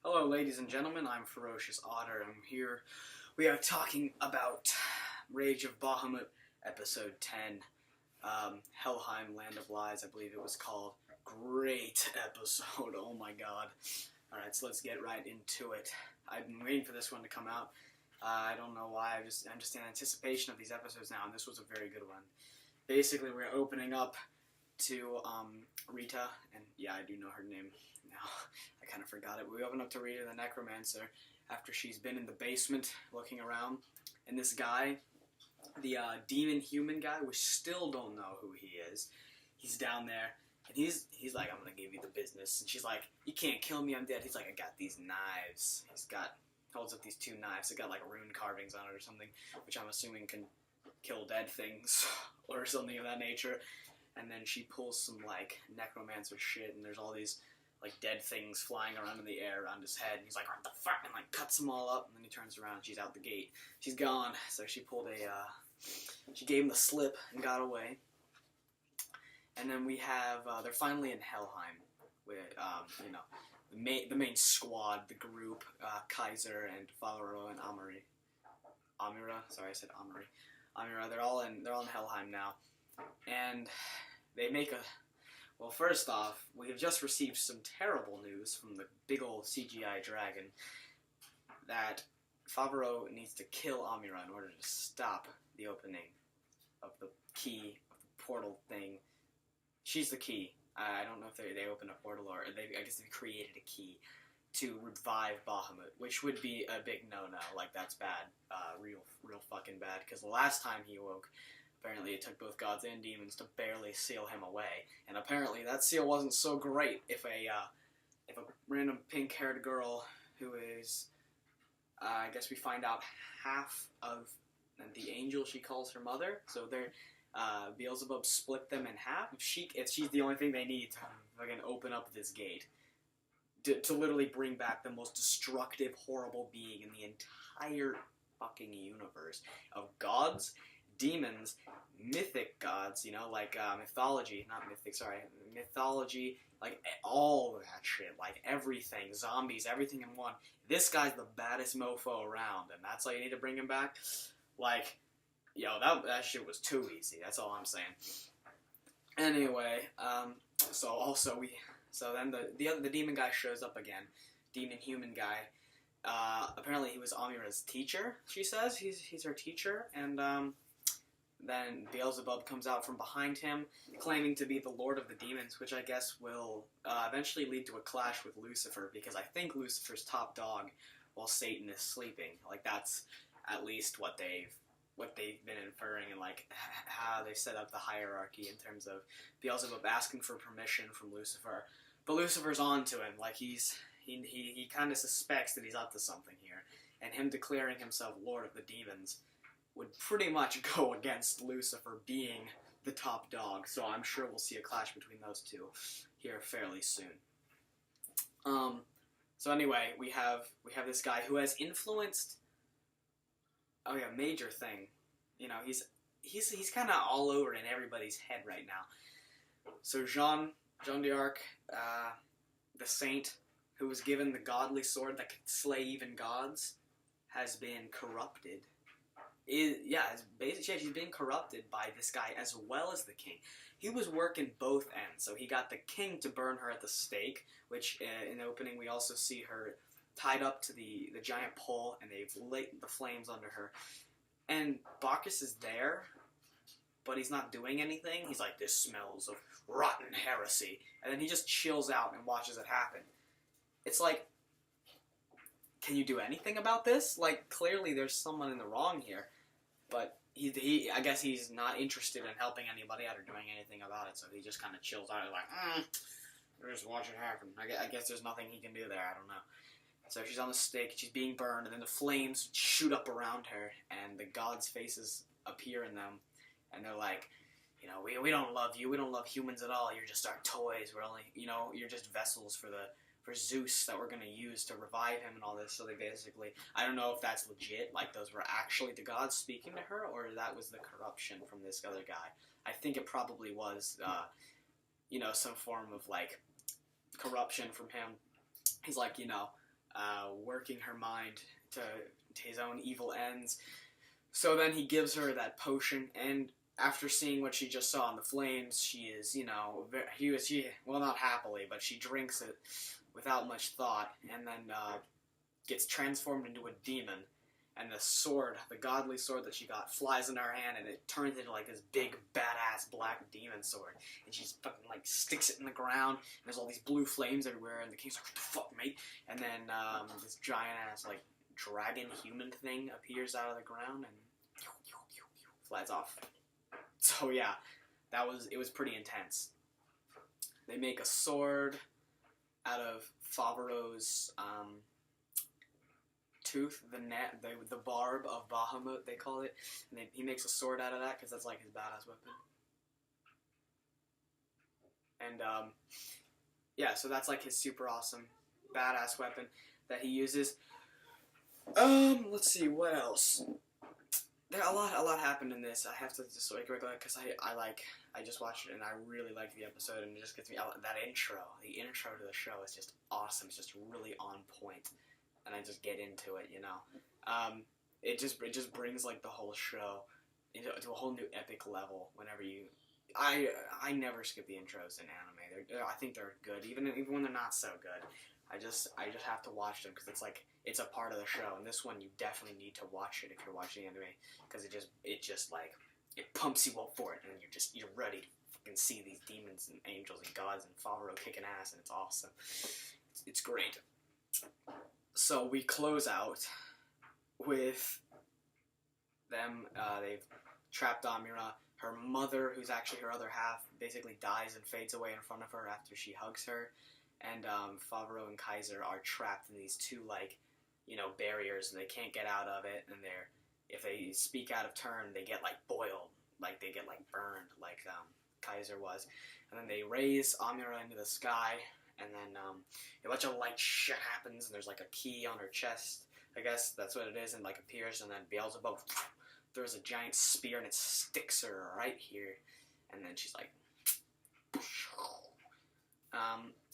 Hello, ladies and gentlemen. I'm Ferocious Otter. I'm here. We are talking about Rage of Bahamut, episode 10. Helheim, Land of Lies, I believe it was called. Great episode. Oh my god. Alright, so let's get right into it. I've been waiting for this one to come out. I don't know why. I'm just in anticipation of these episodes now, and this was a very good one. Basically, we're opening up to Rita, and yeah, I do know her name now. I kind of forgot it. We open up to Rita the Necromancer after she's been in the basement looking around, and this guy, the demon-human guy, we still don't know who he is. He's down there, and he's like, I'm gonna give you the business, and she's like, you can't kill me, I'm dead. He's like, I got these knives. Holds up these two knives. They got like rune carvings on it or something, which I'm assuming can kill dead things or something of that nature. And then she pulls some like necromancer shit, and there's all these like dead things flying around in the air around his head. And he's like, what the fuck? And like cuts them all up, and then he turns around and she's out the gate. She's gone. So she pulled she gave him the slip and got away. And then we have they're finally in Helheim with the main squad, the group, Kaiser and Falro and Amira. Sorry, I said Amira. Amira. They're all in Helheim now. And they make well, first off, we have just received some terrible news from the big old CGI dragon that Favreau needs to kill Amira in order to stop the opening of the key, of the portal thing. She's the key. I don't know if they opened a portal or I guess they created a key to revive Bahamut, which would be a big no-no. Like, that's bad. Real fucking bad. Because the last time he awoke, apparently it took both gods and demons to barely seal him away, and apparently that seal wasn't so great if a random pink-haired girl who is, I guess we find out half of the angel she calls her mother, so they're, Beelzebub split them in half. If she's the only thing they need to fucking open up this gate, to literally bring back the most destructive, horrible being in the entire fucking universe of gods, demons, mythic gods, like mythology, like all of that shit, like everything, zombies, everything in one. This guy's the baddest mofo around, and that's all you need to bring him back? Like, yo, that shit was too easy, that's all I'm saying. Anyway, so then the demon guy shows up again, demon-human guy. Apparently he was Amira's teacher, she says. He's her teacher, and then Beelzebub comes out from behind him, claiming to be the Lord of the Demons, which I guess will eventually lead to a clash with Lucifer, because I think Lucifer's top dog while Satan is sleeping. Like, that's at least what they've been inferring, and like how they set up the hierarchy in terms of Beelzebub asking for permission from Lucifer. But Lucifer's on to him, like he kind of suspects that he's up to something here, and him declaring himself Lord of the Demons would pretty much go against Lucifer being the top dog, so I'm sure we'll see a clash between those two here fairly soon. So anyway, we have this guy who has influenced, oh yeah, major thing. He's kind of all over in everybody's head right now. So Jean d'Arc, the saint who was given the godly sword that could slay even gods, has been corrupted. She's been corrupted by this guy as well as the king. He was working both ends, so he got the king to burn her at the stake, which in the opening we also see her tied up to the giant pole, and they've lit the flames under her. And Bacchus is there, but he's not doing anything. He's like, this smells of rotten heresy. And then he just chills out and watches it happen. It's like, can you do anything about this? Like, clearly there's someone in the wrong here. But I guess he's not interested in helping anybody out or doing anything about it, so he just kind of chills out. He's like, just watch it happen. I guess there's nothing he can do there, I don't know. So she's on the stake, she's being burned, and then the flames shoot up around her, and the gods' faces appear in them, and they're like, we don't love you, we don't love humans at all, you're just our toys, we're only, you're just vessels for Zeus that we're going to use to revive him and all this. So they basically, I don't know if that's legit, like those were actually the gods speaking to her, or that was the corruption from this other guy. I think it probably was, some form of like corruption from him. He's like, working her mind to his own evil ends. So then he gives her that potion, and after seeing what she just saw in the flames, she is, well, not happily, but she drinks it without much thought, and then gets transformed into a demon. And the sword, the godly sword that she got, flies in her hand, and it turns into like this big, badass black demon sword. And she just fucking like sticks it in the ground, and there's all these blue flames everywhere, and the king's like, what the fuck, mate? And then this giant ass like dragon human thing appears out of the ground and flies off. So yeah, it was pretty intense. They make a sword out of Favreau's tooth, the barb of Bahamut, they call it. And he makes a sword out of that because that's like his badass weapon. And yeah, so that's like his super awesome badass weapon that he uses. Let's see what else. A lot happened in this. I have to just like because I just watched it and I really liked the episode, and it just gets me out. That intro, the intro to the show is just awesome. It's just really on point, and I just get into it. It just brings like the whole show into a whole new epic level. Whenever I never skip the intros in anime. I think they're good, even when they're not so good. I just have to watch them because it's a part of the show, and this one you definitely need to watch it if you're watching anime because it pumps you up for it, and you're ready to fucking see these demons and angels and gods and Favreau kicking ass, and it's awesome. It's great. So we close out with them. They've trapped Amira. Her mother, who's actually her other half, basically dies and fades away in front of her after she hugs her. And Favreau and Kaiser are trapped in these two barriers, and they can't get out of it. And if they speak out of turn, they get boiled, they get burned, Kaiser was. And then they raise Amira into the sky, and then a bunch of shit happens, and there's a key on her chest. I guess that's what it is, and appears, and then Beelzebub throws a giant spear, and it sticks her right here, and then she's like.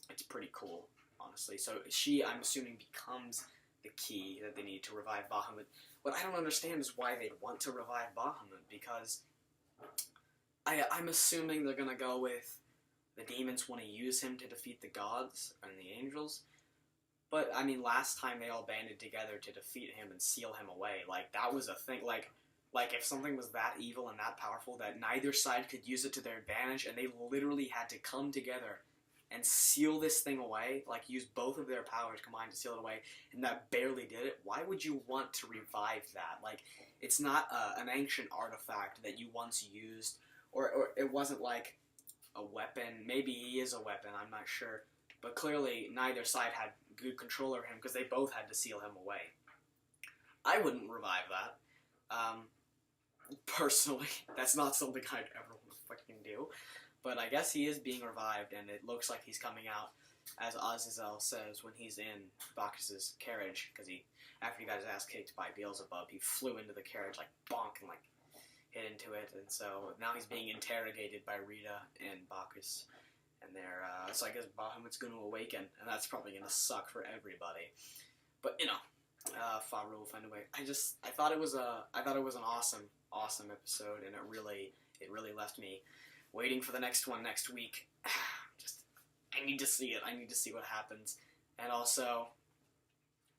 It's pretty cool, honestly. So she, I'm assuming, becomes the key that they need to revive Bahamut. What I don't understand is why they'd want to revive Bahamut, because I'm assuming they're gonna go with the demons want to use him to defeat the gods and the angels. But, I mean, last time they all banded together to defeat him and seal him away. That was a thing. If something was that evil and that powerful that neither side could use it to their advantage, and they literally had to come together and seal this thing away, use both of their powers combined to seal it away, and that barely did it, why would you want to revive that? It's not an ancient artifact that you once used, or it wasn't a weapon. Maybe he is a weapon, I'm not sure. But clearly, neither side had good control over him, because they both had to seal him away. I wouldn't revive that. Personally, that's not something I'd ever want to fucking do. But I guess he is being revived, and it looks like he's coming out, as Azazel says when he's in Bacchus's carriage, because after he got his ass kicked by Beelzebub, he flew into the carriage, bonk, and, hit into it, and so now he's being interrogated by Rita and Bacchus, and so I guess Bahamut's going to awaken, and that's probably going to suck for everybody. But, Favreau will find a way. I thought it was an awesome episode, and it really left me waiting for the next one next week. I need to see it. I need to see what happens. And also,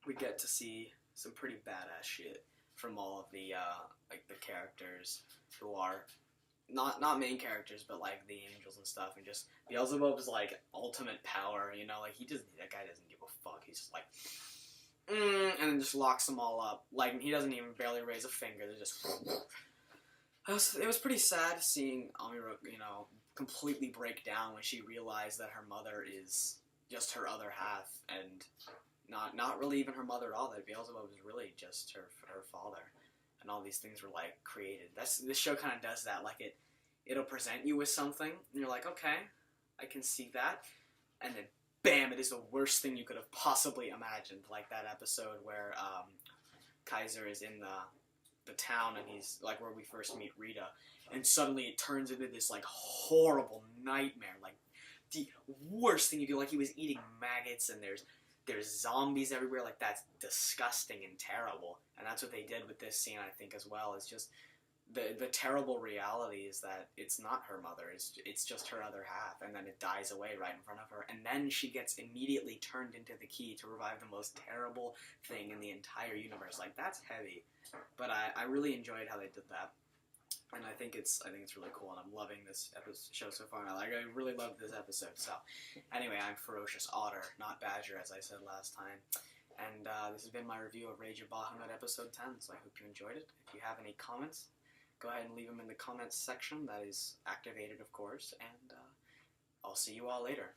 we get to see some pretty badass shit from all of the the characters who are not main characters, but the angels and stuff, and just Beelzebub's ultimate power. That guy doesn't give a fuck. He's just and then just locks them all up. He doesn't even barely raise a finger. They're just. It was pretty sad seeing Amira, completely break down when she realized that her mother is just her other half, and not really even her mother at all. That Beelzebub was really just her father, and all these things were created. This show kind of does that. It'll present you with something, and you're like, okay, I can see that, and then bam, it is the worst thing you could have possibly imagined. That episode where Kaiser is in the town, and he's where we first meet Rita, and suddenly it turns into this horrible nightmare, the worst thing you could he was eating maggots, and there's there's zombies everywhere. Like, that's disgusting and terrible. And that's what they did with this scene, I think, as well. Is just the terrible reality is that it's not her mother. It's just her other half, and then it dies away right in front of her. And then she gets immediately turned into the key to revive the most terrible thing in the entire universe. Like, that's heavy. But I really enjoyed how they did that. And I think it's really cool, and I'm loving this show so far. I really loved this episode. So, anyway, I'm Ferocious Otter, not Badger, as I said last time. And this has been my review of Rage of Bahamut episode 10. So I hope you enjoyed it. If you have any comments, go ahead and leave them in the comments section. That is activated, of course. And I'll see you all later.